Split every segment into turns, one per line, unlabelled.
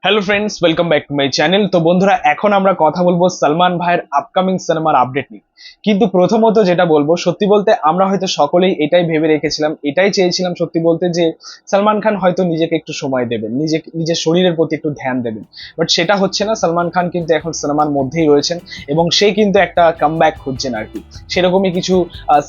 Hello friends, welcome back to my channel. তো বন্ধুরা, এখন আমরা কথা বলবো সালমান ভাইয়ের আপকামিং সিনেমার আপডেট নিয়ে। কিন্তু প্রথমত যেটা বলবো, সত্যি বলতে আমরা হয়তো সকলেই এটাই ভেবে রেখেছিলাম, এটাই চেয়েছিলাম সত্যি বলতে, যে সালমান খান হয়তো নিজেকে একটু সময় দেবেন, নিজের শরীরের প্রতি একটু ধ্যান দেবেন। বাট সেটা হচ্ছে না। সালমান খান কিন্তু এখন সিনেমার মধ্যেই রয়েছেন এবং সে কিন্তু একটা কামব্যাক খুঁজছেন আর কি। সেরকমই কিছু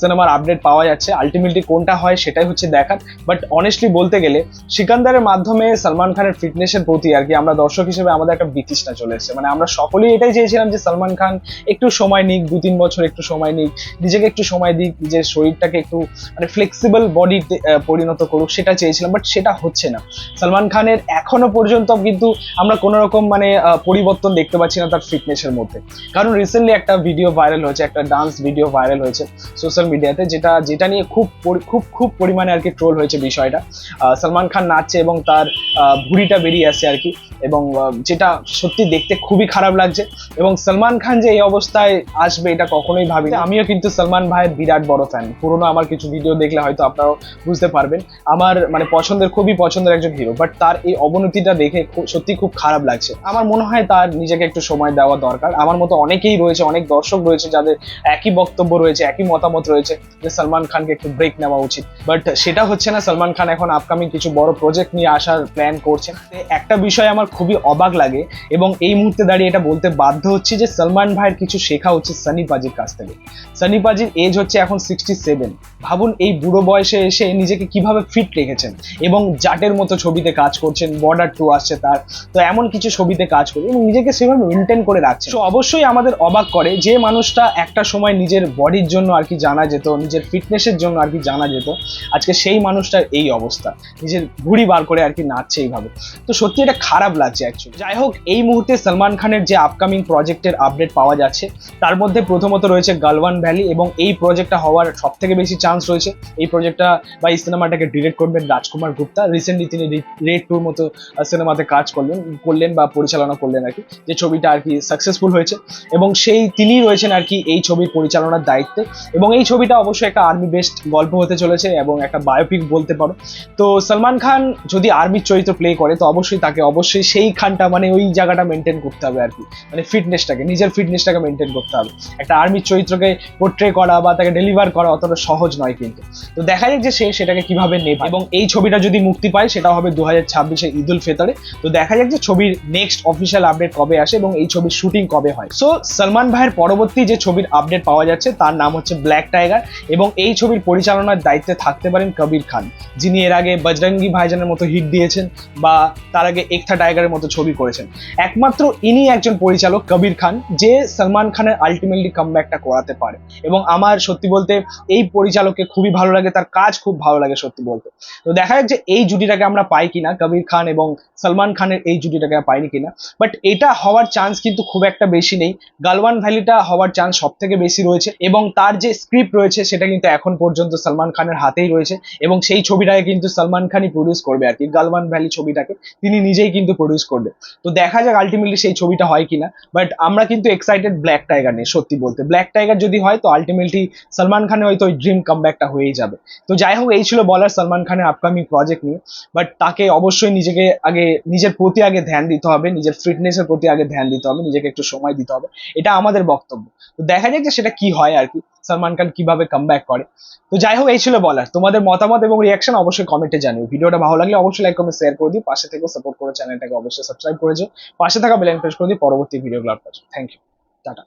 সিনেমার আপডেট পাওয়া যাচ্ছে। আলটিমেটলি কোনটা হয় সেটাই হচ্ছে দেখার। বাট অনেস্টলি বলতে গেলে সিকান্দারের মাধ্যমে সালমান খানের ফিটনেসের প্রতি আর কি আমরা দর্শক হিসেবে আমাদের একটা বিতৃষ্ণা চলে এসেছে। মানে আমরা সকলেই এটাই চেয়েছিলাম যে সালমান খান একটু সময় নিক, 2-3 বছর একটু সময় নিক, নিজেকে একটু সময় দিক, নিজের শরীরটাকে একটু মানে ফ্লেক্সিবল বডিতে পরিণত করুক, সেটা চেয়েছিলাম। বাট সেটা হচ্ছে না। সালমান খানের এখনো পর্যন্ত কিন্তু আমরা কোনো রকম মানে পরিবর্তন দেখতে পাচ্ছি না তার ফিটনেসের মধ্যে। কারণ রিসেন্টলি একটা ভিডিও ভাইরাল হয়েছে, একটা ডান্স ভিডিও ভাইরাল হয়েছে সোশ্যাল মিডিয়াতে, যেটা নিয়ে খুব খুব খুব পরিমাণে আর কি ট্রোল হয়েছে বিষয়টা। সালমান খান নাচছে এবং তার ভুঁড়িটা বেরিয়ে আসছে আর কি, এবং যেটা সত্যি দেখতে খুবই খারাপ লাগছে। এবং সালমান খান যে এই অবস্থায় আসবে এটা কখনোই ভাবিনি। আমিও কিন্তু সালমান ভাইয়ের বিরাট বড় ফ্যান। পুরোনো আমার কিছু ভিডিও দেখলে হয়তো আপনারাও বুঝতে পারবেন, আমার মানে খুবই পছন্দের একজন হিরো। বাট তার এই অবনতিটা দেখে সত্যি খুব খারাপ লাগছে। আমার মনে হয় তার নিজেকে একটু সময় দেওয়া দরকার। আমার মতো অনেকেই রয়েছে, অনেক দর্শক রয়েছে যাদের একই বক্তব্য রয়েছে, একই মতামত রয়েছে যে সালমান খানকে একটু ব্রেক নেওয়া উচিত। বাট সেটা হচ্ছে না। সালমান খান এখন আপকামিং কিছু বড় প্রজেক্ট নিয়ে আসার প্ল্যান করছেন। একটা বিষয় আমার খুবই অবাক লাগে এবং এই মুহূর্তে দাঁড়িয়ে এটা বলতে বাধ্য হচ্ছে যে সালমান ভাইয়ের কিছু শেখা হচ্ছে সানি পাজির কাছ থেকে। সানি পাজির এজ হচ্ছে এখন 67। ভাবুন এই বুড়ো বয়সে এসে নিজেকে কিভাবে ফিট রেখেছেন এবং জাটের মতো ছবিতে কাজ করছেন, বর্ডার 2 আসছে তার, তো এমন কিছু ছবিতে কাজ করে এবং নিজেকে সেভাবে মেনটেন করে রাখছে। তো অবশ্যই আমাদের অবাক করে যে মানুষটা একটা সময় নিজের বডির জন্য আর কি জানা যেত, নিজের ফিটনেসের জন্য আর কি জানা যেত, আজকে সেই মানুষটার এই অবস্থা, নিজের ভুঁড়ি বার করে আর কি নাচছে এইভাবে। তো সত্যি এটা খারাপ লাগছে অ্যাকচুয়ালি। যাই হোক, এই মুহূর্তে সালমান খানের যে আপকামিং প্রজেক্টের আপডেট পাওয়া যাচ্ছে তার মধ্যে প্রথমত রয়েছে গালওয়ান ভ্যালি, এবং এই প্রজেক্টটা হওয়ার সব থেকে বেশি চান্স রয়েছে। এই প্রজেক্টটা বা এই সিনেমাটাকে ডিরেক্ট করবেন রাজকুমার গুপ্তা। রিসেন্টলি তিনি রেড 2 মতো সিনেমাতে কাজ করলেন বা পরিচালনা করলেন আর কি, যে ছবিটা আর কি সাকসেসফুল হয়েছে, এবং তিনি রয়েছেন আর কি এই ছবির পরিচালনার দায়িত্বে। এবং এই ছবিটা অবশ্যই একটা আর্মি বেসড গল্প হতে চলেছে এবং একটা বায়োপিক বলতে পারো। তো সালমান খান যদি আর্মির চরিত্র প্লে করে তো অবশ্যই সেই খানটা মানে ওই জায়গাটা মেনটেন করতে হবে আর কি, মানে নিজের ফিটনেসটাকে মেনটেন করতে হবে। একটা আর্মির চরিত্রকে পোর্ট্রে করা বা তাকে ডেলিভার করা অতটা সহজ নয় কিন্তু। তো দেখা যাক যে সেটাকে কিভাবে নেবে। এবং এই ছবিটা যদি মুক্তি পায় সেটা হবে 2026 ঈদ উল ফিতরে। তো দেখা যাক যে ছবির নেক্সট অফিসিয়াল আপডেট কবে আসে এবং এই ছবির শুটিং কবে হয়। সো সালমান ভাইয়ের পরবর্তী যে ছবির আপডেট পাওয়া যাচ্ছে তার নাম হচ্ছে ব্ল্যাক টাইগার, এবং এই ছবির পরিচালনার দায়িত্বে থাকতে পারেন কবির খান, যিনি এর আগে বজরঙ্গি ভাইজানের মতো হিট দিয়েছেন বা তার আগে একথা টাইগারের মতো ছবি করেছেন। একমাত্র ইনি একজন পরিচালক কবির খান যে সালমান খানের আলটিমেটলি কামব্যাকটা করাতে পারে। এবং আমার সত্যি বলতে এই পরিচালককে খুবই ভালো লাগে, তার কাজ খুব ভালো লাগে সত্যি বলতে। তো দেখা যাক যে এই জুটিটাকে আমরা পাই কিনা, কবির খান এবং সালমান খানের এই জুটিটাকে পাইনি কিনা। বাট এটা হওয়ার চান্স কিন্তু খুব একটা বেশি নেই। গালওয়ান ভ্যালিটা হওয়ার চান্স সব থেকে বেশি রয়েছে, এবং তার যে স্ক্রিপ্ট রয়েছে সেটা কিন্তু এখন পর্যন্ত সালমান খানের হাতেই রয়েছে, এবং সেই ছবিটাকে কিন্তু সালমান খানই প্রডিউস করবে আর কি। গালওয়ান ভ্যালি ছবিটাকে তিনি নিজেই কিন্তু প্রডিউস করবে। তো দেখা যাক আলটিমেটলি সেই ছবিটা হয় কিনা। বাট আমরা কিন্তু এক্সাইটেড ব্ল্যাক টাইগার নিয়ে। সত্যি বলতে ব্ল্যাক টাইগার যদি হয় তো আলটিমেটলি সালমান খানের হয়তো ওই ড্রিম কামব্যাকটা হয়েই যাবে। তো যাই হোক, এই ছিল বলার সালমান খানের আপকামিং প্রজেক্ট নিয়ে। বাট তাকে অবশ্যই নিজের প্রতি আগে ধ্যান দিতে হবে, নিজের ফিটনেসের প্রতি আগে ধ্যান দিতে হবে, নিজেকে একটু সময় দিতে হবে। এটা আমাদের বক্তব্য। তো দেখা যাক যে সেটা কি হয় আর কি, সালমান খান কিভাবে কামব্যাক করে। তো যাই হোক, এই ছিল বলার। তোমাদের মতামত এবং রিয়াকশন অবশ্যই কমেন্টে জানিও। ভিডিওটা ভালো লাগলে অবশ্যই লাইক কমেন্ট শেয়ার করে দিও। পাশে থেকে সাপোর্ট করে চ্যানেলটাকে অবশ্যই সাবস্ক্রাইব করে দিও। পাশে থাকা বেল আইকন প্রেস করে দিও পরবর্তী ভিডিওগুলো আপনার। Thank you, tata.